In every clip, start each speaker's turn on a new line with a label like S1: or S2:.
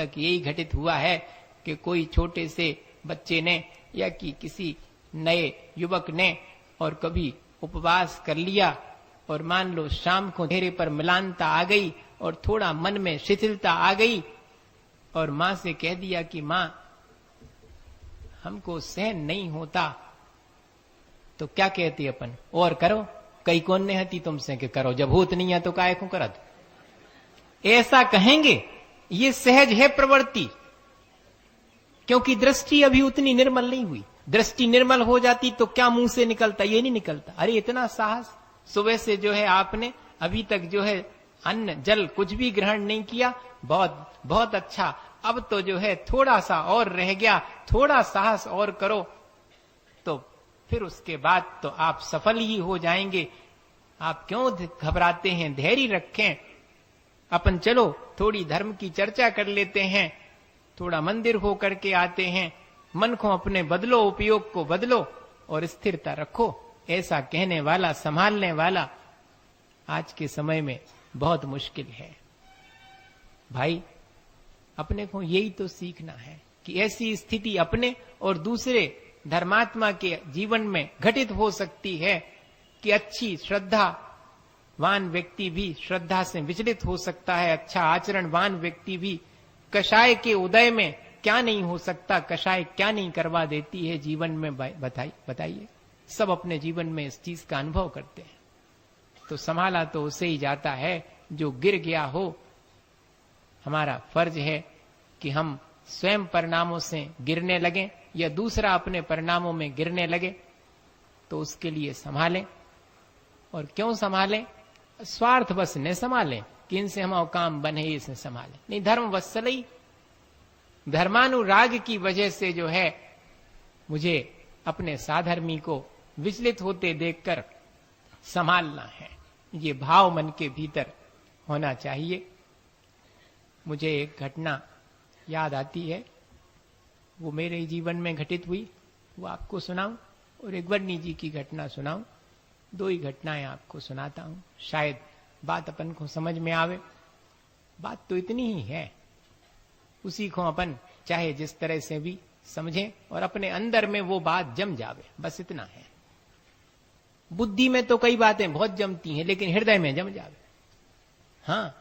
S1: तक यही घटित हुआ है कि कोई छोटे से बच्चे ने या कि किसी नए युवक ने और कभी उपवास कर लिया और मान लो शाम को चेहरे पर मिलानता आ गई और थोड़ा मन में शिथिलता आ गई और मां से कह दिया कि मां हमको सहन नहीं होता, तो क्या कहती अपन, और करो, कई कौन ने हती तुमसे कि करो, जब होत नहीं है तो काहे को करत, ऐसा कहेंगे। ये सहज है प्रवृत्ति, क्योंकि दृष्टि अभी उतनी निर्मल नहीं हुई। दृष्टि निर्मल हो जाती तो क्या मुंह से निकलता, ये नहीं निकलता। अरे इतना साहस, सुबह से जो है आपने अभी तक जो है अन्न जल कुछ भी ग्रहण नहीं किया, बहुत बहुत अच्छा, अब तो जो है थोड़ा सा और रह गया, थोड़ा साहस और करो, तो फिर उसके बाद तो आप सफल ही हो जाएंगे। आप क्यों घबराते हैं, धैर्य रखें। अपन चलो थोड़ी धर्म की चर्चा कर लेते हैं, थोड़ा मंदिर हो करके आते हैं, मन को अपने बदलो, उपयोग को बदलो और स्थिरता रखो। ऐसा कहने वाला, संभालने वाला आज के समय में बहुत मुश्किल है। भाई अपने को यही तो सीखना है कि ऐसी स्थिति अपने और दूसरे धर्मात्मा के जीवन में घटित हो सकती है कि अच्छी श्रद्धावान व्यक्ति भी श्रद्धा से विचलित हो सकता है, अच्छा आचरणवान व्यक्ति भी। कषाय के उदय में क्या नहीं हो सकता, कषाय क्या नहीं करवा देती है जीवन में, बताइए। सब अपने जीवन में इस चीज का अनुभव करते हैं। तो संभाला तो उसे ही जाता है जो गिर गया हो। हमारा फर्ज है कि हम स्वयं परिणामों से गिरने लगें या दूसरा अपने परिणामों में गिरने लगे, तो उसके लिए संभालें। और क्यों संभालें? स्वार्थ बस न संभालें कि इनसे हमारा काम बने, इसे संभालें नहीं। धर्म वत्सलई, धर्मानुराग की वजह से जो है मुझे अपने साधर्मी को विचलित होते देखकर संभालना है, ये भाव मन के भीतर होना चाहिए। मुझे एक घटना याद आती है, वो मेरे जीवन में घटित हुई, वो आपको सुनाऊं, और एक वर्णी जी की घटना सुनाऊं। दो ही घटनाएं आपको सुनाता हूं, शायद बात अपन को समझ में आवे। बात तो इतनी ही है, उसी को अपन चाहे जिस तरह से भी समझें और अपने अंदर में वो बात जम जावे, बस इतना है। बुद्धि में तो कई बातें बहुत जमती हैं, लेकिन हृदय में जम जावे। हाँ,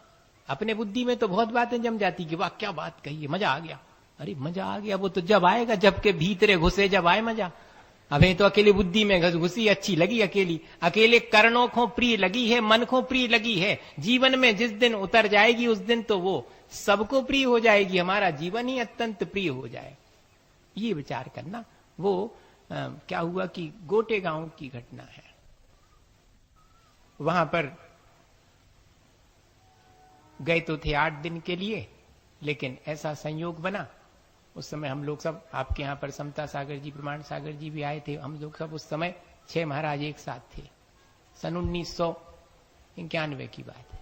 S1: अपने बुद्धि में तो बहुत बातें जम जाती कि वाह क्या बात कही है, मजा आ गया। अरे मजा आ गया वो तो जब आएगा, जब के भीतरे घुसे जब आए मजा। अभी तो अकेली बुद्धि में घुसी, अच्छी लगी अकेली, अकेले कर्णों को प्रिय लगी है, मन को प्रिय लगी है। जीवन में जिस दिन उतर जाएगी उस दिन तो वो सबको प्रिय हो जाएगी, हमारा जीवन ही अत्यंत प्रिय हो जाए। ये विचार करना। वो क्या हुआ कि गोटे गांव की घटना है। वहां पर गए तो थे 8 दिन के लिए, लेकिन ऐसा संयोग बना, उस समय हम लोग सब, आपके यहां पर समता सागर जी, प्रमाण सागर जी भी आए थे, हम लोग सब उस समय 6 महाराज एक साथ थे। सन 1991 की बात है।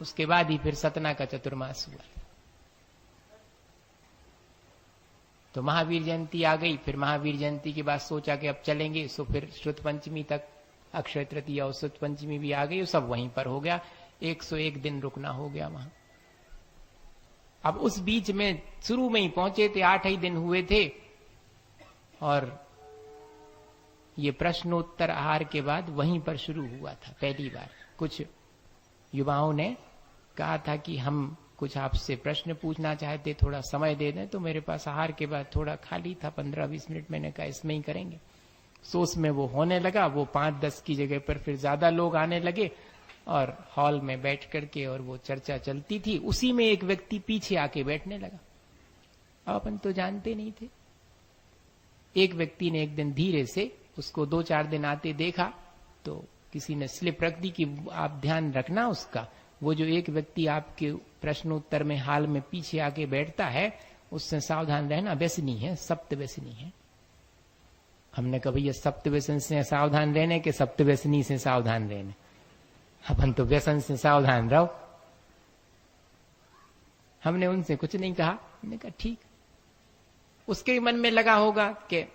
S1: उसके बाद ही फिर सतना का चतुर्मास हुआ। तो महावीर जयंती आ गई। फिर महावीर जयंती के बाद सोचा कि अब चलेंगे, सो फिर शुद्ध पंचमी तक, अक्षय तृतीया और शुद्ध पंचमी भी आ गई, सब वहीं पर हो गया। 101 दिन रुकना हो गया वहां। अब उस बीच में शुरू में ही पहुंचे थे, 8 ही दिन हुए थे, और ये प्रश्नोत्तर आहार के बाद वहीं पर शुरू हुआ था पहली बार। कुछ युवाओं ने कहा था कि हम कुछ आपसे प्रश्न पूछना चाहते, थोड़ा समय दे दें। तो मेरे पास आहार के बाद थोड़ा खाली था, 15-20 मिनट, मैंने कहा इसमें ही करेंगे। सोच में वो होने लगा, वो 5-10 की जगह पर फिर ज्यादा लोग आने लगे और हॉल में बैठ करके और वो चर्चा चलती थी। उसी में एक व्यक्ति पीछे आके बैठने लगा। अब अपन तो जानते नहीं थे। एक व्यक्ति ने एक दिन धीरे से उसको 2-4 दिन आते देखा, तो किसी ने स्लिप रख दी कि आप ध्यान रखना उसका, वो जो एक व्यक्ति आपके प्रश्नोत्तर में हाल में पीछे आके बैठता है, उससे सावधान रहना, व्यसनी है, सप्त व्यसनी है। हमने कहा भैया सप्त व्यसन से सावधान रहने के सप्त व्यसनी से सावधान रहने, अपन तो व्यसन से सावधान रहो। हमने उनसे कुछ नहीं कहा, हमने कहा ठीक। उसके मन में लगा होगा कि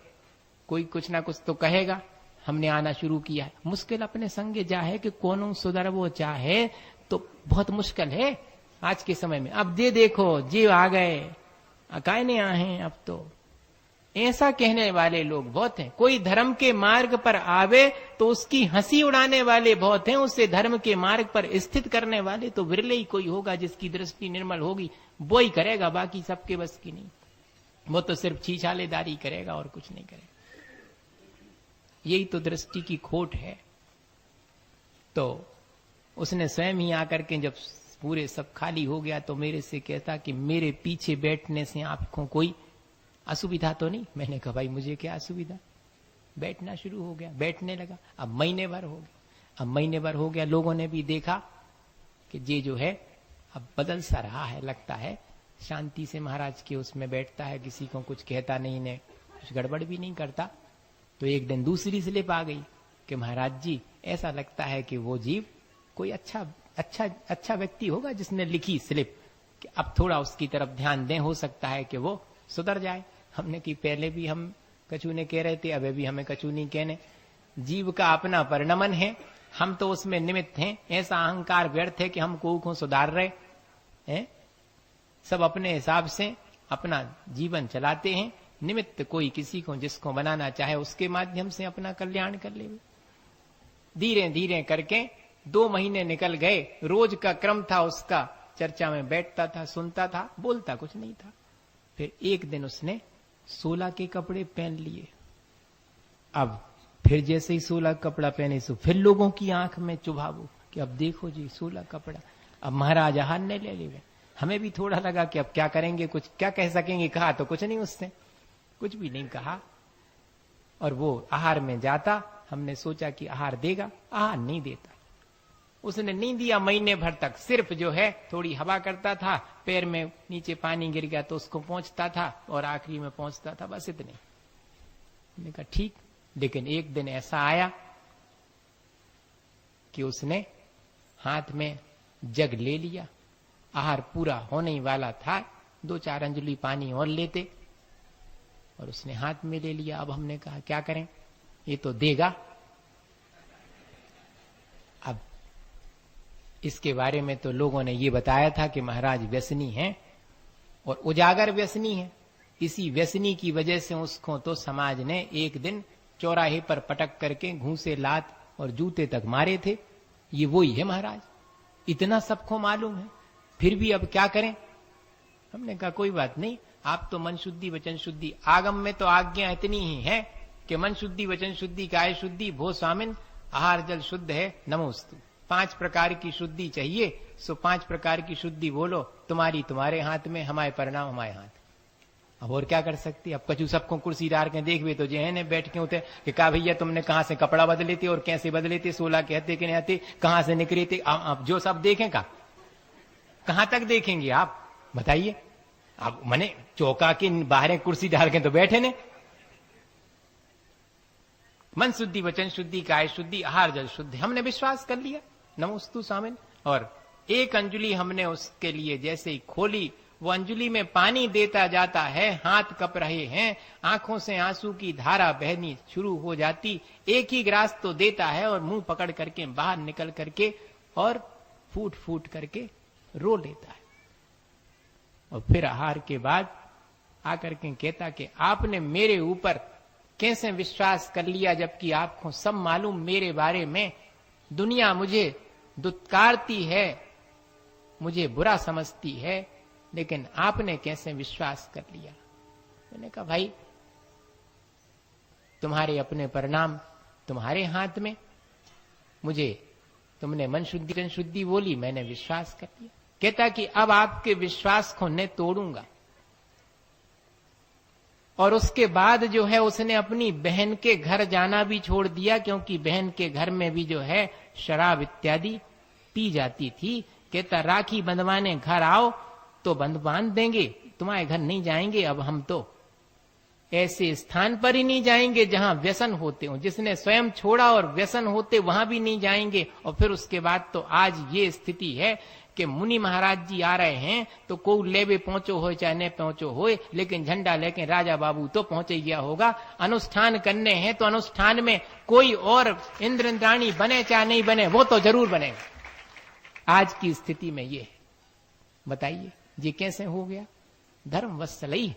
S1: कोई कुछ ना कुछ तो कहेगा। हमने आना शुरू किया है। मुश्किल अपने संगे जा है कि कौन सुधर वो चाहे, तो बहुत मुश्किल है। आज के समय में। अब ये देखो जीव आ गए, अकायने आए अब तो, ऐसा कहने वाले लोग बहुत हैं। कोई धर्म के मार्ग पर आवे तो उसकी हंसी उड़ाने वाले बहुत हैं, उसे धर्म के मार्ग पर स्थित करने वाले तो विरले ही कोई होगा जिसकी दृष्टि निर्मल होगी, वो ही करेगा, बाकी सबके बस की नहीं। वो तो सिर्फ छीछालेदारी करेगा और कुछ नहीं करेगा। यही तो दृष्टि की खोट है। तो उसने स्वयं ही आकर के जब पूरे सब खाली हो गया तो मेरे से कहता कि मेरे पीछे बैठने से आपको कोई असुविधा तो नहीं? मैंने कहा भाई मुझे क्या असुविधा। बैठना शुरू हो गया, बैठने लगा। अब महीने भर हो गया, अब महीने भर हो गया, लोगों ने भी देखा कि ये जो है अब बदल सा रहा है, लगता है शांति से महाराज के उसमें बैठता है, किसी को कुछ कहता नहीं, ने कुछ गड़बड़ भी नहीं करता। तो एक दिन दूसरी स्लिप आ गई कि महाराज जी ऐसा लगता है कि वो जीव कोई अच्छा व्यक्ति होगा जिसने लिखी स्लिप, कि अब थोड़ा उसकी तरफ ध्यान दें, हो सकता है कि वो सुधर जाए। हमने कि पहले भी हम कचूने कह रहे थे, अबे भी हमें कचूनी कहने। जीव का अपना परिणमन है, हम तो उसमें निमित्त हैं। ऐसा अहंकार व्यर्थ है कि हम को सुधार रहे हैं। सब अपने हिसाब से अपना जीवन चलाते हैं, निमित्त कोई किसी को जिसको बनाना चाहे उसके माध्यम से अपना कल्याण कर ले। धीरे धीरे करके 2 महीने निकल गए। रोज का क्रम था उसका, चर्चा में बैठता था, सुनता था, बोलता कुछ नहीं था। फिर एक दिन उसने 16 के कपड़े पहन लिए। अब फिर जैसे ही 16 कपड़ा पहने सो फिर लोगों की आंख में चुभावो कि अब देखो जी 16 कपड़ा। अब महाराज आहार ने ले लिए। हमें भी थोड़ा लगा कि अब क्या करेंगे, कुछ क्या कह सकेंगे। कहा तो कुछ नहीं, उससे कुछ भी नहीं कहा। और वो आहार में जाता, हमने सोचा कि आहार देगा, आहार नहीं देता। उसने नहीं दिया महीने भर तक। सिर्फ जो है थोड़ी हवा करता था, पैर में नीचे पानी गिर गया तो उसको पहुंचता था और आखिरी में पहुंचता था, बस इतने। मैंने कहा ठीक। लेकिन एक दिन ऐसा आया कि उसने हाथ में जग ले लिया, आहार पूरा होने ही वाला था, 2-4 अंजलि पानी और लेते, और उसने हाथ में ले लिया। अब हमने कहा क्या करें, ये तो देगा। अब इसके बारे में तो लोगों ने ये बताया था कि महाराज व्यसनी हैं और उजागर व्यसनी है। इसी व्यसनी की वजह से उसको तो समाज ने एक दिन चौराहे पर पटक करके घूंसे, लात और जूते तक मारे थे। ये वही है महाराज, इतना सबको मालूम है, फिर भी अब क्या करें। हमने कहा कोई बात नहीं, आप तो मन शुद्धि वचन शुद्धि, आगम में तो आज्ञा इतनी ही है कि मन शुद्धि वचन शुद्धि काय शुद्धि भो स्वामिन, आहार जल शुद्ध है नमोस्तु। 5 प्रकार की शुद्धि चाहिए, सो 5 प्रकार की शुद्धि बोलो, तुम्हारी तुम्हारे हाथ में, हमारे परिणाम हमारे हाथ। अब और क्या कर सकती। अब कचू सबको कुर्सी डाल के देखवे तो जे ने बैठ के होते कि कहा भैया तुमने कहां से कपड़ा बदले थे और कैसे बदले थे, 16 कहते कि नहीं आते, कहां से निकले थे। आप जो सब देखें कहां तक देखेंगे आप बताइए। अब मने चौका के बाहर कुर्सी डाल के तो बैठे ने। मन शुद्धि वचन शुद्धि काय शुद्धि आहार जल शुद्धि, हमने विश्वास कर लिया, नमोस्तु स्वामिन। और एक अंजलि हमने उसके लिए जैसे ही खोली, वो अंजलि में पानी देता जाता है, हाथ कप रहे हैं, आंखों से आंसू की धारा बहनी शुरू हो जाती। एक ही ग्रास तो देता है और मुंह पकड़ करके बाहर निकल करके और फूट फूट करके रो लेता है। और फिर आहार के बाद आकर के कहता कि आपने मेरे ऊपर कैसे विश्वास कर लिया, जबकि आपको सब मालूम मेरे बारे में। दुनिया मुझे दुत्कारती है, मुझे बुरा समझती है, लेकिन आपने कैसे विश्वास कर लिया। मैंने कहा भाई तुम्हारे अपने परिणाम तुम्हारे हाथ में, मुझे तुमने मन शुद्धि जन शुद्धि बोली, मैंने विश्वास कर लिया। कहता कि अब आपके विश्वास को मैं तोड़ूंगा। और उसके बाद जो है उसने अपनी बहन के घर जाना भी छोड़ दिया, क्योंकि बहन के घर में भी जो है शराब इत्यादि पी जाती थी। कहता राखी बंधवाने घर आओ तो बांध देंगे, तुम्हारे घर नहीं जाएंगे। अब हम तो ऐसे स्थान पर ही नहीं जाएंगे जहां व्यसन होते हो, जिसने स्वयं छोड़ा और व्यसन होते वहां भी नहीं जाएंगे। और फिर उसके बाद तो आज ये स्थिति है कि मुनि महाराज जी आ रहे हैं तो को लेवे पहुंचो हो चाहे न पहुंचो हो, लेकिन झंडा लेके राजा बाबू तो पहुंचे गया होगा। अनुष्ठान करने हैं तो अनुष्ठान में कोई और इंद्र इंद्राणी बने चाहे नहीं बने, वो तो जरूर बनेगा। आज की स्थिति में ये है। बताइए ये कैसे हो गया? धर्म वत्सलई।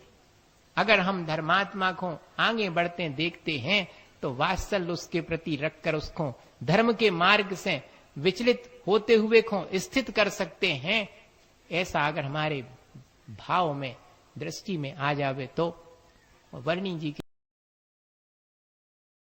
S1: अगर हम धर्मात्मा को आगे बढ़ते देखते हैं तो वात्सल्य उसके प्रति रखकर उसको धर्म के मार्ग से विचलित होते हुए को स्थित कर सकते हैं। ऐसा अगर हमारे भाव में, दृष्टि में आ जावे तो वर्णी जी की